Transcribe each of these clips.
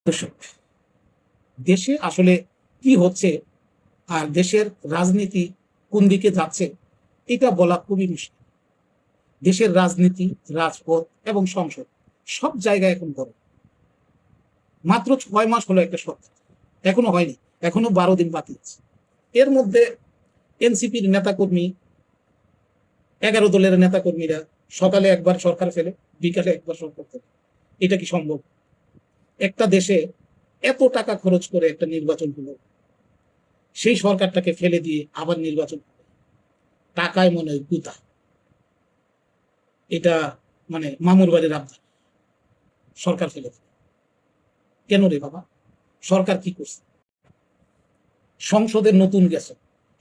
দর্শক, দেশে আসলে কি হচ্ছে আর দেশের রাজনীতি কোন দিকে যাচ্ছে এটা বলা খুবই মুশকিল। দেশের রাজনীতি, রাজপথ এবং সংসদ সব জায়গায় এখন বড়। মাত্র 6 মাস হলো একটা সরকার, এখনো হয়নি, এখনো 12 দিন বাকি আছে। এর মধ্যে এনসিপির নেতাকর্মী, 11 দলের নেতাকর্মীরা সকালে একবার সরকার ফেলে, বিকালে একবার সরকার ফেলে। এটা কি সম্ভব? একটা দেশে এত টাকা খরচ করে একটা নির্বাচন হলো, সেই সরকারটাকে ফেলে দিয়ে আবার নির্বাচন, টাকায় মনে হয় গুতা। এটা মানে মামুর বাড়ির আবদার, সরকার ফেলে দেবে। কেন রে বাবা? সরকার কি করছে? সংসদের নতুন গেছে,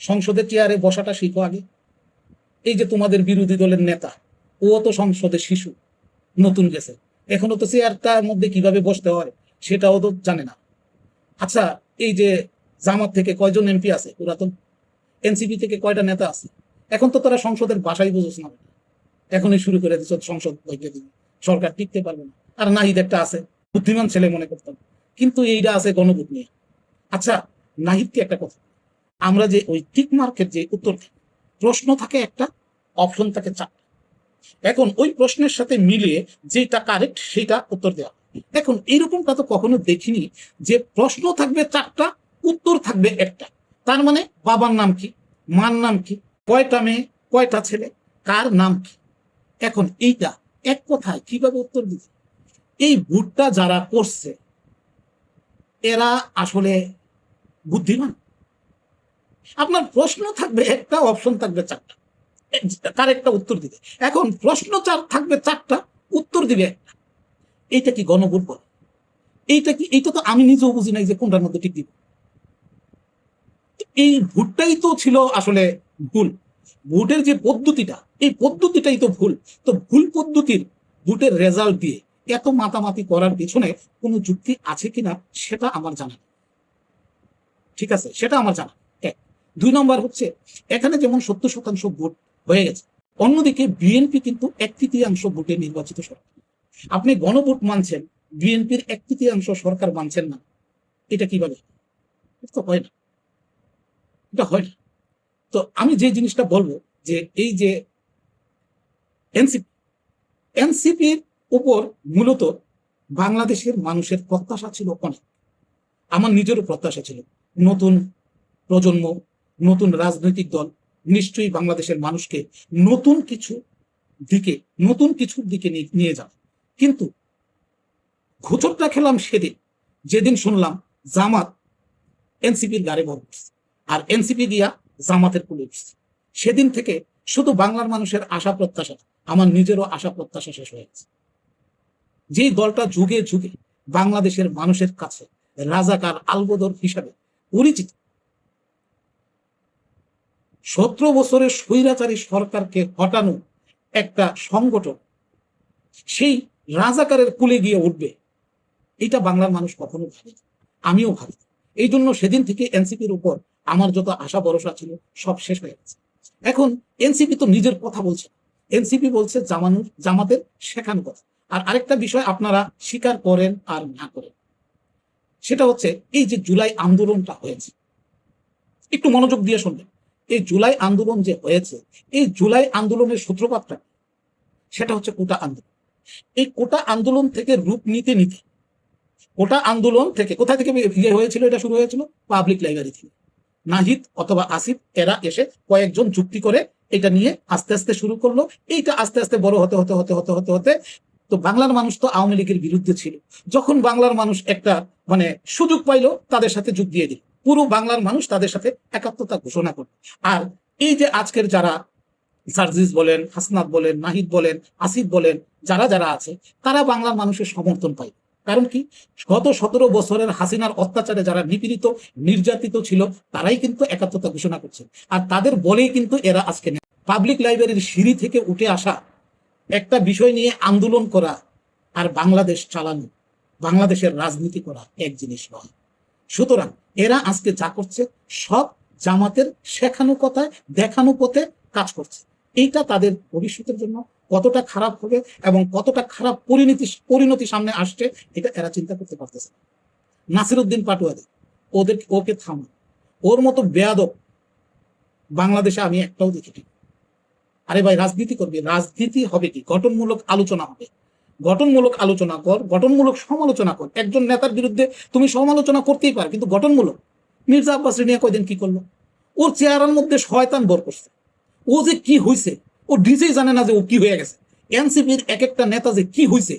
সংসদের চেয়ারে বসাটা শিখো আগে। এই যে তোমাদের বিরোধী দলের নেতা, ও তো সংসদের শিশু, নতুন গেছে, এখনো তো চেয়ারটার মধ্যে কিভাবে বসতে হয় সেটাও তো জানে না। আচ্ছা, এই যে জামাত থেকে কয়জন এমপি আছে পুরাতন, এনসিপি থেকে কয়টা নেতা আছে, এখন তো তারা সংসদের ভাষাই বুঝোস না। এখনই শুরু করে দিচ্ছ সংসদ বইকে দিবি, সরকার টিকতে পারবে না। আর নাহিদ একটা আছে, বুদ্ধিমান ছেলে মনে করতাম, কিন্তু এইটা আছে গণভোট নিয়ে। আচ্ছা, নাহিদকে একটা কথা, আমরা যে ওই টিক মার্কের যে উত্তর থাকে, প্রশ্ন থাকে একটা, অপশন থাকে 4টা। এখন ওই প্রশ্নের সাথে মিলিয়ে যেটা কারেক্ট সেটা উত্তর দেওয়া। এখন এইরকমটা তো কখনো দেখিনি যে প্রশ্ন থাকবে 4টা, উত্তর থাকবে একটা। তার মানে বাবার নাম কি, মার নাম কি, কয়টা মেয়ে, কয়টা ছেলে, কার নাম কি। এখন এইটা এক কথায় কিভাবে উত্তর দিবে? এই ভুটটা যারা করছে এরা আসলে বুদ্ধিমান? আপনার প্রশ্ন থাকবে একটা, অপশন থাকবে 4টা, কারেক্টটা উত্তর দিবে। এখন প্রশ্ন থাকবে 4টা, উত্তর দিবে একটা। এইটা কি গণভোট বলে? এইটা কি? এইটা তো আমি নিজেও বুঝি নাই যে কোনটার মধ্যে ঠিক দিব। এই ভুটটাই তো ছিল আসলে ভুল। ভোটের যে পদ্ধতিটা, এই পদ্ধতিটাই তো ভুল। তো ভুল পদ্ধতির ভোটের রেজাল্ট দিয়ে এত মাতামাতি করার পিছনে কোনো যুক্তি আছে কিনা সেটা আমার জানা নেই। ঠিক আছে, সেটা আমার জানা। এক। 2 নম্বর হচ্ছে, এখানে যেমন 70% ভোট হয়ে গেছে, অন্যদিকে বিএনপি কিন্তু 1/3 ভোটে নির্বাচিত সরকার। আপনি গণভোট মানছেন, বিএনপির 1/3 সরকার মানছেন না, এটা কিভাবে? এটা তো হয় না, এটা হয় না। তো আমি যে জিনিসটা বলবো যে এই যে এনসিপি, এনসিপির উপর মূলত বাংলাদেশের মানুষের প্রত্যাশা ছিল অনেক। আমার নিজেরও প্রত্যাশা ছিল, নতুন প্রজন্ম, নতুন রাজনৈতিক দল নিশ্চয়ই বাংলাদেশের মানুষকে নতুন কিছু দিকে, নতুন কিছুর দিকে নিয়ে যাবে। কিন্তু ঘুচরটা খেলাম সেদিন, যেদিন শুনলাম জামাত এনসিপির গাড়ি ভর করছে আর এনসিপি দিয়া জামাতের কুলে উঠছে। সেদিন থেকে শুধু বাংলার মানুষের আশা প্রত্যাশা, আমার নিজেরও আশা প্রত্যাশা শেষ হয়ে গেছে। যেই দলটা যুগে যুগে বাংলাদেশের মানুষের কাছে রাজাকার আলবদর হিসাবে পরিচিত, 17 বছরের স্বৈরাচারী সরকারকে হটানো একটা সংগঠন সেই রাজাকারের কুলে গিয়ে উঠবে, এটা বাংলার মানুষ কখনো ভাবে, আমিও ভাবি। এই জন্য সেদিন থেকে এনসিপির উপর আমার যত আশা ভরসা ছিল সব শেষ হয়ে গেছে। এখন এনসিপি তো নিজের কথা বলছে, এনসিপি বলছে জামাতের শেখানো কথা। আর আরেকটা বিষয় আপনারা স্বীকার করেন আর না করেন, সেটা হচ্ছে এই যে জুলাই আন্দোলনটা হয়েছে, একটু মনোযোগ দিয়ে শুনবেন। এই জুলাই আন্দোলন যে হয়েছে, এই জুলাই আন্দোলনের সূত্রপাতটা সেটা হচ্ছে কোটা আন্দোলন। এই কোটা আন্দোলন থেকে রূপ নিতে নিতে, কোটা আন্দোলন থেকে কোথা থেকে ইয়ে হয়েছিল? এটা শুরু হয়েছিল পাবলিক লাইব্রেরি থেকে। নাহিদ অথবা আসিফ এরা এসে কয়েকজন যুক্তি করে এটা নিয়ে আস্তে আস্তে শুরু করলো। এইটা আস্তে আস্তে বড় হতে হতে হতে হতে হতে হতে তো বাংলার মানুষ তো আওয়ামী লীগের বিরুদ্ধে ছিল। যখন বাংলার মানুষ একটা মানে সুযোগ পাইলো, তাদের সাথে যোগ দিয়ে দিল, পুরো বাংলার মানুষ তাদের সাথে একাত্মতা ঘোষণা করল। আর এই যে আজকের যারা সার্জিস বলেন, হাসনাত বলেন, নাহিদ বলেন, আসিফ বলেন, যারা যারা আছে, তারা বাংলার মানুষের সমর্থন পায়। কারণ কি? গত 17 বছরের হাসিনার অত্যাচারে যারা নিপীড়িত, নির্যাতিত ছিল, তারাই কিন্তু একাত্মতা ঘোষণা করছে। আর তাদের বলেই কিন্তু এরা আজকে পাবলিক লাইব্রেরির সিঁড়ি থেকে উঠে আসা, একটা বিষয় নিয়ে আন্দোলন করা আর বাংলাদেশ চালানো, বাংলাদেশের রাজনীতি করা এক জিনিস নয়। সুতরাং এরা আজকে যা করছে সব জামাতের শেখানো কথায়, দেখানো পথে কাজ করছে। এইটা তাদের ভবিষ্যতের জন্য কতটা খারাপ হবে এবং কতটা খারাপ পরিণতি সামনে আসছে, এটা এরা চিন্তা করতে পারতেছে না। নাসিরউদ্দিন পাটোয়ারি, ওকে থামো। ওর মতো বেয়াদব বাংলাদেশে আমি একটাও দেখিনি। আরে ভাই, রাজনীতি করবে, রাজনীতি হবে কি? গঠনমূলক আলোচনা হবে। গঠনমূলক আলোচনা কর, গঠনমূলক সমালোচনা কর। একজন নেতার বিরুদ্ধে তুমি সমালোচনা করতেই পারো, কিন্তু গঠনমূলক। মির্জা আব্বাস নিয়ে কয়দিন কি করলো? ওর চেহারার মধ্যে শয়তান ভর করছে। ও যে কি হয়েছে ও নিজেই জানে না যে ও কি হয়ে গেছে। এনসিপির এক একটা নেতা যে কি হয়েছে,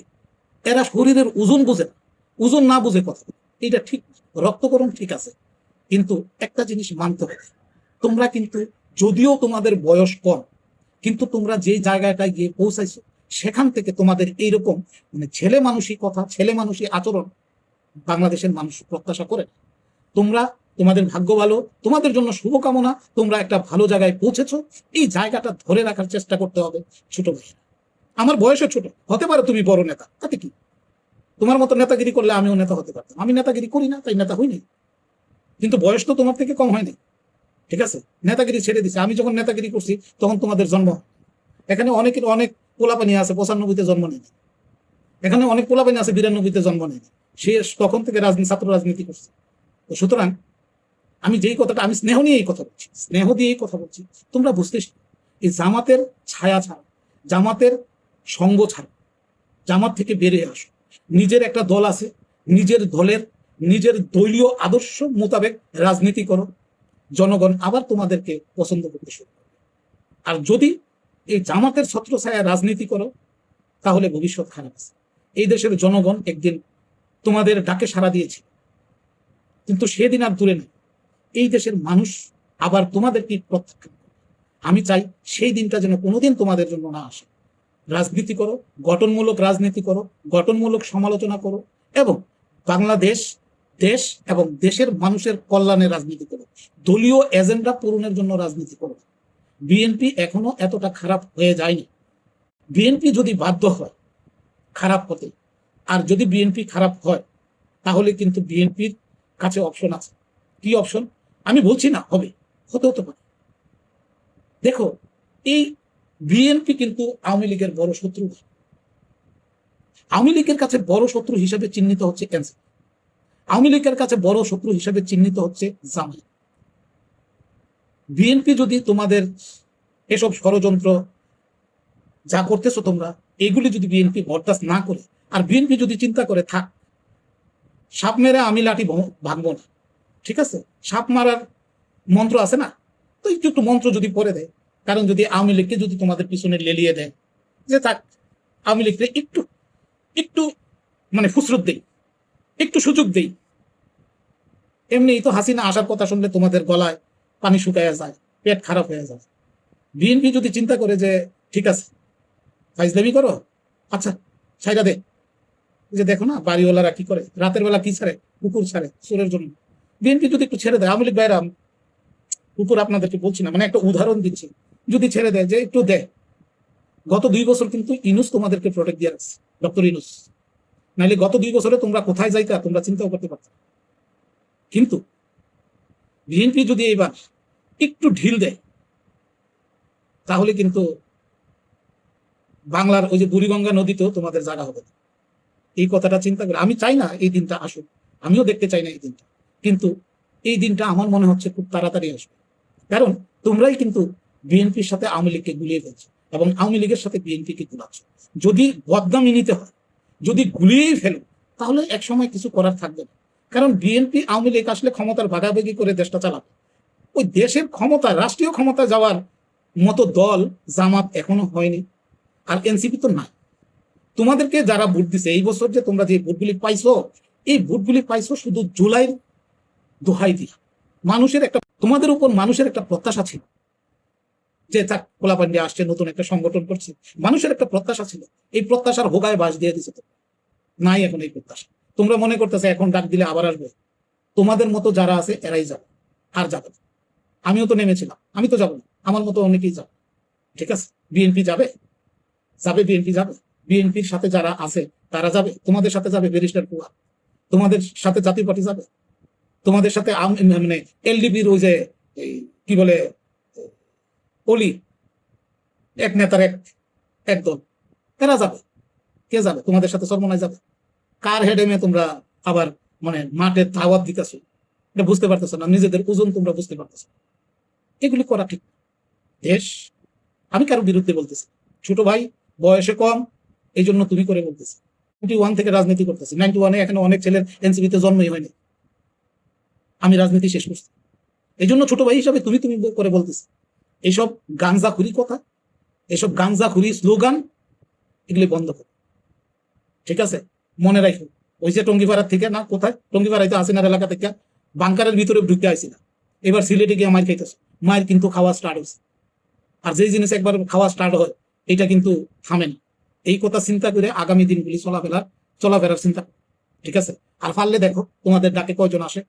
এরা শরীরের ওজন বোঝে না, ওজন না বুঝে কথা। এটা ঠিক, রক্তকরণ ঠিক আছে, কিন্তু একটা জিনিস মানতে হবে, তোমরা কিন্তু যদিও তোমাদের বয়স কম, কিন্তু তোমরা যে জায়গাটায় গিয়ে পৌঁছাইছো সেখান থেকে তোমাদের এইরকম মানে ছেলে মানুষই কথা, ছেলে মানুষই আচরণ বাংলাদেশের মানুষ প্রত্যাশা করে। তোমরা, তোমাদের ভাগ্য ভালো, তোমাদের জন্য শুভকামনা, তোমরা একটা ভালো জায়গায় পৌঁছেছো। এই জায়গাটা ধরে রাখার চেষ্টা করতে হবে। ছোট ভাই, আমার বয়সে ছোট হতে পারে, তুমি বড় নেতা, তাতে কি? তোমার মতো নেতাগিরি করলে আমিও নেতা হতে পারতাম। আমি নেতাগিরি করি না, তাই নেতা হইনি, কিন্তু বয়স তো তোমার থেকে কম হয়নি। ঠিক আছে, নেতাগিরি ছেড়ে দিছে। আমি যখন নেতাগিরি করছি তখন তোমাদের জন্ম। এখানে অনেকের অনেক পোলাপানি আছে 95-তে জন্ম নেয়নি, এখানে অনেক পোলাপানি আছে 92-তে জন্ম নেয়নি। সে তখন থেকে ছাত্র রাজনীতি করছে। তো সুতরাং আমি যেই কথাটা, আমি স্নেহ নিয়ে এই কথা বলছি, স্নেহ দিয়ে এই কথা বলছি। তোমরা বুঝতে, এই জামাতের ছায়া ছাড়া, জামাতের সঙ্গ ছাড়া, জামাত থেকে বেরিয়ে আসো। নিজের একটা দল আছে, নিজের দলের নিজের দলীয় আদর্শ মোতাবেক রাজনীতি করো। জনগণ আবার তোমাদেরকে পছন্দ করতে শুরু করবে। আর যদি এই জামাতের ছত্রছায়া রাজনীতি করো, তাহলে ভবিষ্যৎ খারাপ আছে। এই দেশের জনগণ একদিন তোমাদের ডাকে সাড়া দিয়েছে, কিন্তু সেদিন আর দূরে নেই। এই দেশের মানুষ আবার তোমাদেরকে প্রত্যাখ্যান করবে। আমি চাই সেই দিনটা যেন কোনোদিন তোমাদের জন্য না আসে। রাজনীতি করো, গঠনমূলক রাজনীতি করো, গঠনমূলক সমালোচনা করো, এবং বাংলাদেশ, দেশ এবং দেশের মানুষের কল্যাণে রাজনীতি করো। দলীয় এজেন্ডা পূরণের জন্য রাজনীতি করো। বিএনপি এখনো এতটা খারাপ হয়ে যায়নি। বিএনপি যদি বাধ্য হয় খারাপ হতে, আর যদি বিএনপি খারাপ হয়, তাহলে কিন্তু বিএনপির কাছে অপশন আছে। কি অপশন? আমি বলছি না হবে, হতে হতে পারে। দেখো, এই বিএনপি কিন্তু আওয়ামী লীগের বড় শত্রু। আওয়ামী লীগের কাছে বড় শত্রু হিসেবে চিহ্নিত হচ্ছে এনসিপি, আওয়ামী লীগের কাছে বড় শত্রু হিসেবে চিহ্নিত হচ্ছে জামায়াত। বিএনপি যদি তোমাদের এসব ষড়যন্ত্র যা করতেছো তোমরা, এগুলি যদি বিএনপি বরদাস্ত না করে, আর বিএনপি যদি চিন্তা করে থাক সাপ মেরে আমি লাঠি ভাঙবো না, ঠিক আছে, সাপ মারার মন্ত্র আছে না, তো একটু একটু মন্ত্র যদি পড়ে দেয়, কারণ যদি আওয়ামী লীগকে যদি তোমাদের পিছনে লেলিয়ে দেয় যে থাক আওয়ামী লীগকে একটু একটু মানে ফুসরত দেই, একটু সুযোগ দেই, এমনি তো হাসিনা আসার কথা শুনলে তোমাদের গলায় পানি শুকাইয়া যায়, পেট খারাপ হয়ে যায়। বিএনপি যদি চিন্তা করে যে ঠিক আছে ফাইজলামি করো, আচ্ছা ছাইরা দে, যে দেখো না বাড়িওয়ালারা কি করে, রাতের বেলা কি ছাড়ে, কুকুর ছাড়ে চোরের জন্য। বিএনপি যদি একটু ছেড়ে দেয়, আওয়ামী লীগ ভাইরা, কুকুর আপনাদেরকে বলছি না, মানে একটা উদাহরণ দিচ্ছি, যদি ছেড়ে দেয় যে একটু দেয়। গত 2 বছর কিন্তু ইনুস তোমাদেরকে প্রোটেক্ট দিয়ে রাখছে, ডক্টর ইনুস, নাইলে গত 2 বছরে তোমরা কোথায় যাইতা তোমরা চিন্তাও করতে পারত। কিন্তু বিএনপি যদি এবার একটু ঢিল দেয়, তাহলে কিন্তু বাংলার ওই যে বুড়িগঙ্গা নদীতেও তোমাদের জায়গা হবে। এই কথাটা চিন্তা করে আমি চাই না এই দিনটা আসুক, আমিও দেখতে চাই না এই দিনটা, কিন্তু এই দিনটা আমার মনে হচ্ছে খুব তাড়াতাড়ি আসবে। কারণ তোমরাই কিন্তু বিএনপির সাথে আওয়ামী লীগকে গুলিয়ে ফেলছো, এবং আওয়ামী লীগের সাথে বিএনপিকে গুলাচ্ছ। যদি বদনামি নিতে হয়, যদি গুলিয়েই ফেলো, তাহলে একসময় কিছু করার থাকবে না। কারণ বিএনপি আওয়ামী লীগ আসলে ক্ষমতার ভাগাভাগি করে দেশটা চালাবে। ওই দেশের ক্ষমতা, রাষ্ট্রীয় ক্ষমতা যাওয়ার মতো দল জামাত এখনো হয়নি, আর এনসিপি তো নাই। তোমাদেরকে যারা ভোট দিছে এই বছর, যে তোমরা যে ভোটগুলি পাইছো, এই ভোটগুলি পাইছো শুধু জুলাইয়ের দোহাই দিয়া। মানুষের একটা, তোমাদের উপর মানুষের একটা প্রত্যাশা ছিল যে থাক পোলাপান্ডি আসছে, নতুন একটা সংগঠন করছে, মানুষের একটা প্রত্যাশা ছিল। এই প্রত্যাশার হোগায় বাস দিয়ে দিছে। তো নাই এখন এই প্রত্যাশা। তোমরা মনে করতেছে এখন ডাক দিলে আবার আসবে, তোমাদের মতো যারা আছে এরাই যাবে, আর যাবে না। আমিও তো নেমেছিলাম, আমি তো যাবো না, আমার মতো অনেকেই যাবে। ঠিক আছে, বিএনপি যাবে, যাবে বিএনপি যাবে, বিএনপির সাথে যারা আছে তারা যাবে, তোমাদের সাথে যাবে ব্যারিস্টার পুয়া, তোমাদের সাথে জাতীয় পার্টি যাবে, তোমাদের সাথে মানে এলডিপির ওই যে কি বলে অলি, এক নেতার এক দল, এরা যাবে। কে যাবে তোমাদের সাথে? সর্বনাশ যাবে। কার হেডেমে তোমরা আবার মানে মাঠে দাওয়াত দিতেছো, এটা বুঝতে পারতেছো না, নিজেদের ওজন তোমরা বুঝতে পারতেছো। এগুলি করা ঠিক না। দেশ, আমি কারো বিরুদ্ধে বলতেছি, ছোট ভাই, বয়সে কম, এই জন্য তুমি করে বলতেছি। 91 থেকে রাজনীতি করতেছি, 91-এ এখানে অনেক ছেলের এনসিপিতে জন্মই হয়নি, আমি রাজনীতি শেষ করছি। এই জন্য ছোট ভাই হিসাবে তুমি তুমি করে বলতেছি। এইসব গাঞ্জাখুরি কথা, এসব গাঞ্জাখুরি স্লোগান, এগুলি বন্ধ করো, ঠিক আছে? মনে রাখো, ওই যে টঙ্গিপাড়ার থেকে না, কোথায় টঙ্গিপাড়ায় তো আসিনার এলাকা থেকে বাংকারের ভিতরে ঢুকতে আইসি না, এবার সিলেটে গিয়ে মায়ের খাইতেছে, মায়ের কিন্তু খাওয়া স্টার্ট হয়েছে। আর যেই জিনিস একবার খাওয়া স্টার্ট হয়, এটা কিন্তু থামে না। এই কথা চিন্তা করে আগামী দিনগুলি চলাফেরার চিন্তা, ঠিক আছে? আর পারলে দেখো তোমাদের ডাকে কয়জন আসে,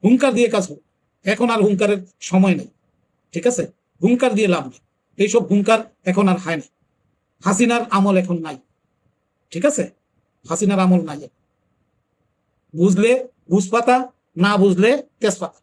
হুঙ্কার দিয়ে কাজ হবে। এখন আর হুঙ্কারের সময় নেই, ঠিক আছে? হুঙ্কার দিয়ে লাভ নেই, এইসব হুঙ্কার এখন আর হয় না। হাসিনার আমল এখন নাই, ঠিক আছে? হাসিনার আমল নাই। বুঝলে বুঝপাতা, না বুঝলে তেজপাতা।